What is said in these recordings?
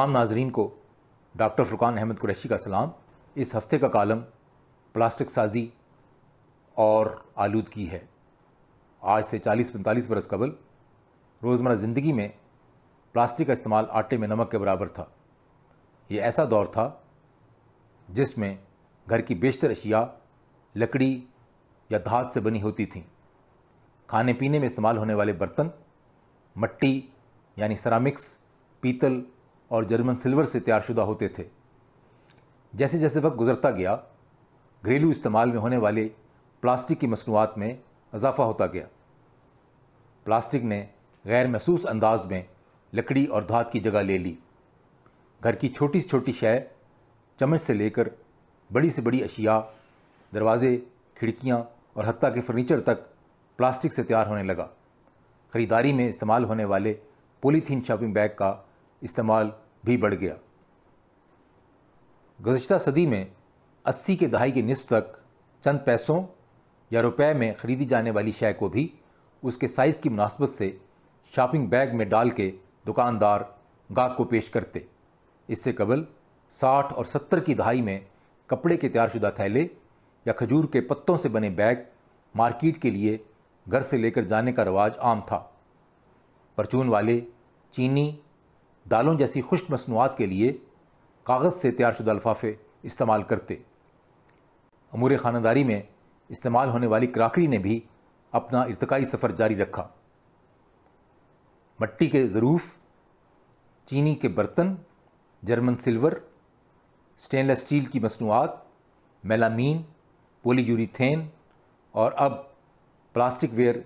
تمام ناظرین کو ڈاکٹر فرقان احمد قریشی کا سلام۔ اس ہفتے کا کالم پلاسٹک سازی اور آلودگی ہے۔ آج سے 40-45 برس قبل روزمرہ زندگی میں پلاسٹک کا استعمال آٹے میں نمک کے برابر تھا۔ یہ ایسا دور تھا جس میں گھر کی بیشتر اشیاء لکڑی یا دھات سے بنی ہوتی تھیں۔ کھانے پینے میں استعمال ہونے والے برتن مٹی یعنی سرامکس، پیتل اور جرمن سلور سے تیار شدہ ہوتے تھے۔ جیسے جیسے وقت گزرتا گیا، گھریلو استعمال میں ہونے والے پلاسٹک کی مصنوعات میں اضافہ ہوتا گیا۔ پلاسٹک نے غیر محسوس انداز میں لکڑی اور دھات کی جگہ لے لی۔ گھر کی چھوٹی سے چھوٹی شے، چمچ سے لے کر بڑی سے بڑی اشیاء، دروازے، کھڑکیاں اور حتیٰ کہ فرنیچر تک پلاسٹک سے تیار ہونے لگا۔ خریداری میں استعمال ہونے والے پولی تھین شاپنگ بیگ کا استعمال بھی بڑھ گیا۔ گزشتہ صدی میں 80 کے دہائی کے نصف تک چند پیسوں یا روپے میں خریدی جانے والی شے کو بھی اس کے سائز کی مناسبت سے شاپنگ بیگ میں ڈال کے دکاندار گاہک کو پیش کرتے۔ اس سے قبل 60 اور 70 کی دہائی میں کپڑے کے تیار شدہ تھیلے یا کھجور کے پتوں سے بنے بیگ مارکیٹ کے لیے گھر سے لے کر جانے کا رواج عام تھا۔ پرچون والے چینی، دالوں جیسی خشک مصنوعات کے لیے کاغذ سے تیار شدہ لفافے استعمال کرتے۔ امور خانہ داری میں استعمال ہونے والی کراکری نے بھی اپنا ارتقائی سفر جاری رکھا۔ مٹی کے ظروف، چینی کے برتن، جرمن سلور، سٹین لیس اسٹیل کی مصنوعات، میلامین، پولی یوریتھین اور اب پلاسٹک ویئر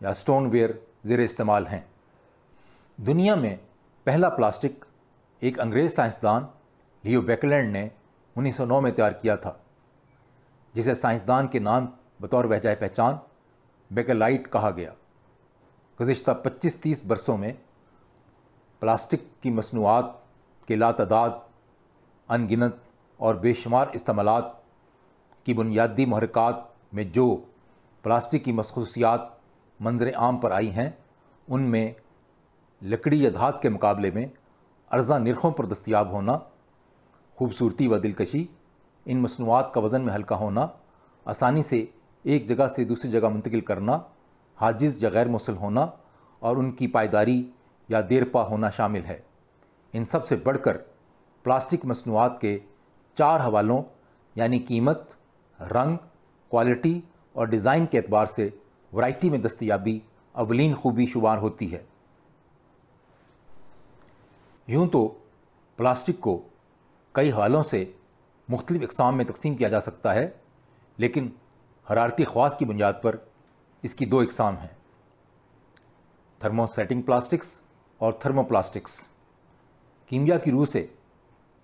یا سٹون ویئر زیر استعمال ہیں۔ دنیا میں پہلا پلاسٹک ایک انگریز سائنسدان لیو بیکلینڈ نے 1909 میں تیار کیا تھا، جسے سائنسدان کے نام بطور وجہ پہچان بیکلائٹ کہا گیا۔ گزشتہ 25-30 برسوں میں پلاسٹک کی مصنوعات کے لاتعداد، ان گنت اور بے شمار استعمالات کی بنیادی محرکات میں جو پلاسٹک کی خصوصیات منظر عام پر آئی ہیں، ان میں لکڑی یا دھات کے مقابلے میں ارزاں نرخوں پر دستیاب ہونا، خوبصورتی و دلکشی، ان مصنوعات کا وزن میں ہلکا ہونا، آسانی سے ایک جگہ سے دوسری جگہ منتقل کرنا، حاجز یا غیر موصل ہونا اور ان کی پائیداری یا دیرپا ہونا شامل ہے۔ ان سب سے بڑھ کر پلاسٹک مصنوعات کے 4 حوالوں یعنی قیمت، رنگ، کوالٹی اور ڈیزائن کے اعتبار سے ورائٹی میں دستیابی اولین خوبی شمار ہوتی ہے۔ یوں تو پلاسٹک کو کئی حوالوں سے مختلف اقسام میں تقسیم کیا جا سکتا ہے، لیکن حرارتی خواص کی بنیاد پر اس کی 2 اقسام ہیں: تھرمو سیٹنگ پلاسٹکس اور تھرمو پلاسٹکس۔ کیمیا کی روح سے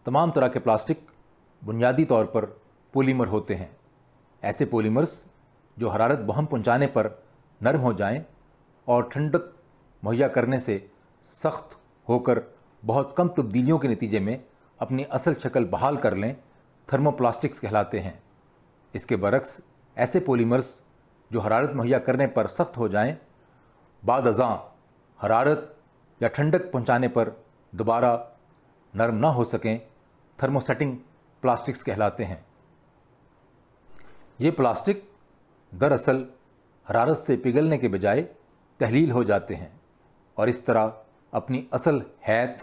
تمام طرح کے پلاسٹک بنیادی طور پر پولیمر ہوتے ہیں۔ ایسے پولیمرز جو حرارت بہم پہنچانے پر نرم ہو جائیں اور ٹھنڈک مہیا کرنے سے سخت ہو کر بہت کم تبدیلیوں کے نتیجے میں اپنی اصل شکل بحال کر لیں، تھرمو پلاسٹکس کہلاتے ہیں۔ اس کے برعکس ایسے پولیمرز جو حرارت مہیا کرنے پر سخت ہو جائیں، بعد ازاں حرارت یا ٹھنڈک پہنچانے پر دوبارہ نرم نہ ہو سکیں، تھرمو سیٹنگ پلاسٹکس کہلاتے ہیں۔ یہ پلاسٹک دراصل حرارت سے پگھلنے کے بجائے تحلیل ہو جاتے ہیں اور اس طرح اپنی اصل ہیت،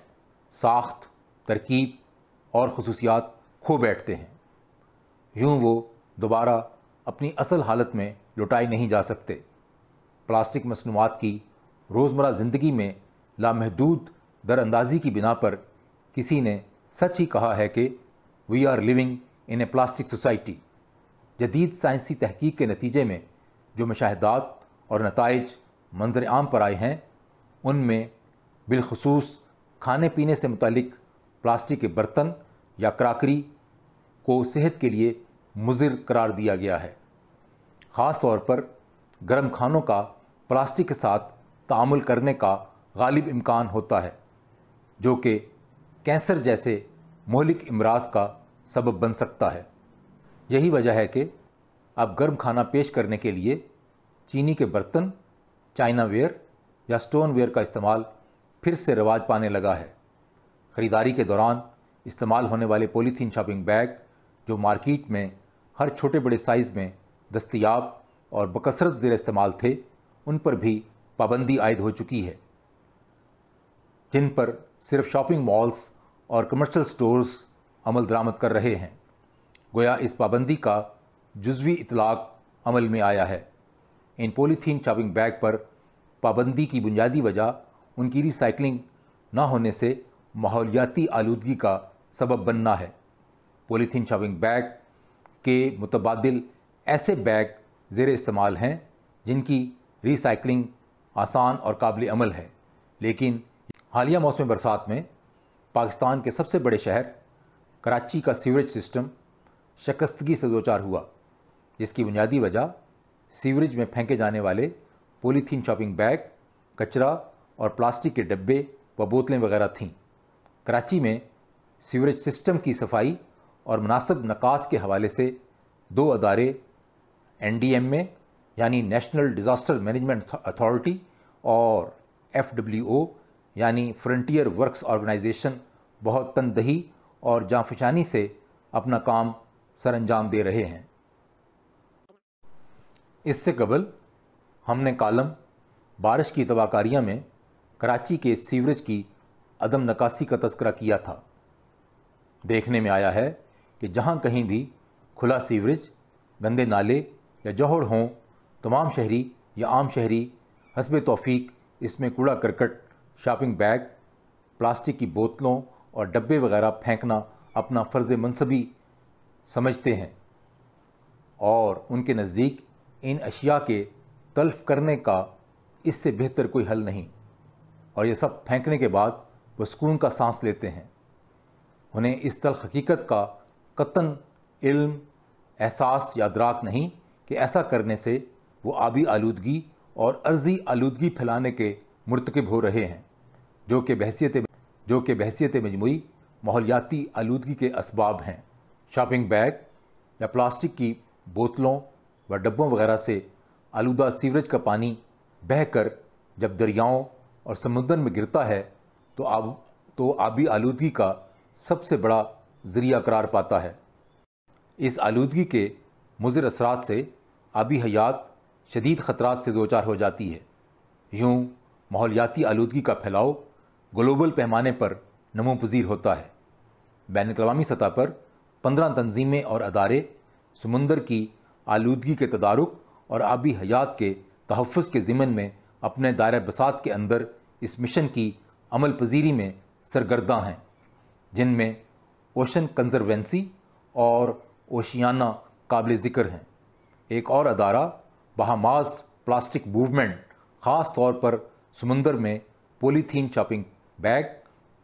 ساخت، ترکیب اور خصوصیات کھو بیٹھتے ہیں۔ یوں وہ دوبارہ اپنی اصل حالت میں لوٹائے نہیں جا سکتے۔ پلاسٹک مصنوعات کی روزمرہ زندگی میں لامحدود در اندازی کی بنا پر کسی نے سچ ہی کہا ہے کہ we are living in a plastic society. جدید سائنسی تحقیق کے نتیجے میں جو مشاہدات اور نتائج منظر عام پر آئے ہیں، ان میں بالخصوص کھانے پینے سے متعلق پلاسٹک کے برتن یا کراکری کو صحت کے لیے مضر قرار دیا گیا ہے۔ خاص طور پر گرم کھانوں کا پلاسٹک کے ساتھ تعامل کرنے کا غالب امکان ہوتا ہے، جو کہ کینسر جیسے مہلک امراض کا سبب بن سکتا ہے۔ یہی وجہ ہے کہ اب گرم کھانا پیش کرنے کے لیے چینی کے برتن، چائنا ویئر یا سٹون ویئر کا استعمال پھر سے رواج پانے لگا ہے۔ خریداری کے دوران استعمال ہونے والے پولیتھین شاپنگ بیگ جو مارکیٹ میں ہر چھوٹے بڑے سائز میں دستیاب اور بکثرت زیر استعمال تھے، ان پر بھی پابندی عائد ہو چکی ہے، جن پر صرف شاپنگ مالز اور کمرشل سٹورز عمل درآمد کر رہے ہیں۔ گویا اس پابندی کا جزوی اطلاق عمل میں آیا ہے۔ ان پولیتھین شاپنگ بیگ پر پابندی کی بنیادی وجہ ان کی ری سائیکلنگ نہ ہونے سے ماحولیاتی آلودگی کا سبب بننا ہے۔ پولیتھین شاپنگ بیگ کے متبادل ایسے بیگ زیر استعمال ہیں جن کی ری سائیکلنگ آسان اور قابل عمل ہے، لیکن حالیہ موسم برسات میں پاکستان کے سب سے بڑے شہر کراچی کا سیوریج سسٹم شکستگی سے دوچار ہوا، جس کی بنیادی وجہ سیوریج میں پھینکے جانے والے پولیتھین شاپنگ بیگ، کچرا اور پلاسٹک کے ڈبے و بوتلیں وغیرہ تھیں۔ کراچی میں سیوریج سسٹم کی صفائی اور مناسب نکاس کے حوالے سے 2 ادارے NDMA یعنی نیشنل ڈیزاسٹر مینجمنٹ اتھارٹی اور FWO یعنی فرنٹیئر ورکس آرگنائزیشن بہت تندہی اور جانفشانی سے اپنا کام سر انجام دے رہے ہیں۔ اس سے قبل ہم نے کالم بارش کی تباہ کاریاں میں کراچی کے سیوریج کی عدم نکاسی کا تذکرہ کیا تھا۔ دیکھنے میں آیا ہے کہ جہاں کہیں بھی کھلا سیوریج، گندے نالے یا جوہڑ ہوں، تمام شہری یا عام شہری حسب توفیق اس میں کوڑا کرکٹ، شاپنگ بیگ، پلاسٹک کی بوتلوں اور ڈبے وغیرہ پھینکنا اپنا فرض منصبی سمجھتے ہیں، اور ان کے نزدیک ان اشیاء کے تلف کرنے کا اس سے بہتر کوئی حل نہیں، اور یہ سب پھینکنے کے بعد وہ سکون کا سانس لیتے ہیں۔ انہیں اس تلخ حقیقت کا قطعاً علم، احساس یا ادراک نہیں کہ ایسا کرنے سے وہ آبی آلودگی اور ارضی آلودگی پھیلانے کے مرتکب ہو رہے ہیں، جو کہ بحیثیت مجموعی ماحولیاتی آلودگی کے اسباب ہیں۔ شاپنگ بیگ یا پلاسٹک کی بوتلوں و ڈبوں وغیرہ سے آلودہ سیوریج کا پانی بہہ کر جب دریاؤں اور سمندر میں گرتا ہے تو آبی آلودگی کا سب سے بڑا ذریعہ قرار پاتا ہے۔ اس آلودگی کے مضر اثرات سے آبی حیات شدید خطرات سے دوچار ہو جاتی ہے۔ یوں ماحولیاتی آلودگی کا پھیلاؤ گلوبل پیمانے پر نمو پذیر ہوتا ہے۔ بین الاقوامی سطح پر 15 تنظیمیں اور ادارے سمندر کی آلودگی کے تدارک اور آبی حیات کے تحفظ کے ضمن میں اپنے دائرہ بساط کے اندر اس مشن کی عمل پذیری میں سرگرداں ہیں، جن میں اوشن کنزروینسی اور اوشیانہ قابل ذکر ہیں۔ ایک اور ادارہ بہاماز پلاسٹک موومنٹ خاص طور پر سمندر میں پولیتھین شاپنگ بیگ،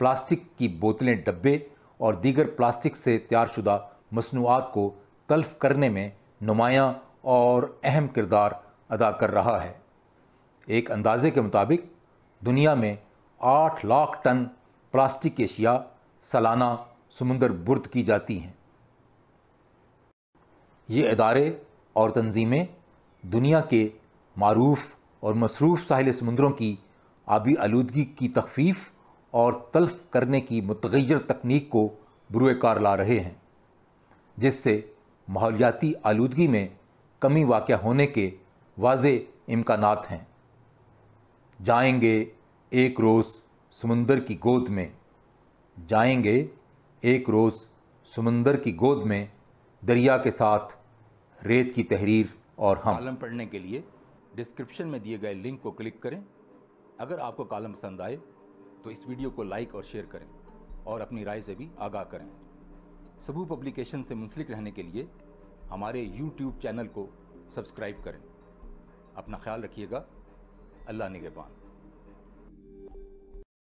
پلاسٹک کی بوتلیں، ڈبے اور دیگر پلاسٹک سے تیار شدہ مصنوعات کو تلف کرنے میں نمایاں اور اہم کردار ادا کر رہا ہے۔ ایک اندازے کے مطابق دنیا میں 8 لاکھ ٹن پلاسٹک کی اشیاء سالانہ سمندر برد کی جاتی ہیں۔ یہ ادارے اور تنظیمیں دنیا کے معروف اور مصروف ساحل سمندروں کی آبی آلودگی کی تخفیف اور تلف کرنے کی متغیر تکنیک کو بروئے کار لا رہے ہیں، جس سے ماحولیاتی آلودگی میں کمی واقع ہونے کے واضح امکانات ہیں۔ جائیں گے ایک روز سمندر کی گود میں، جائیں گے ایک روز سمندر کی گود میں، دریا کے ساتھ ریت کی تحریر اور ہم۔ کالم پڑھنے کے لیے ڈسکرپشن میں دیے گئے لنک کو کلک کریں۔ اگر آپ کو کالم پسند آئے تو اس ویڈیو کو لائک اور شیئر کریں اور اپنی رائے سے بھی آگاہ کریں۔ سبو پبلیکیشن سے منسلک رہنے کے لیے ہمارے YouTube چینل کو سبسکرائب کریں۔ اپنا خیال رکھیے گا۔ اللہ نگہبان۔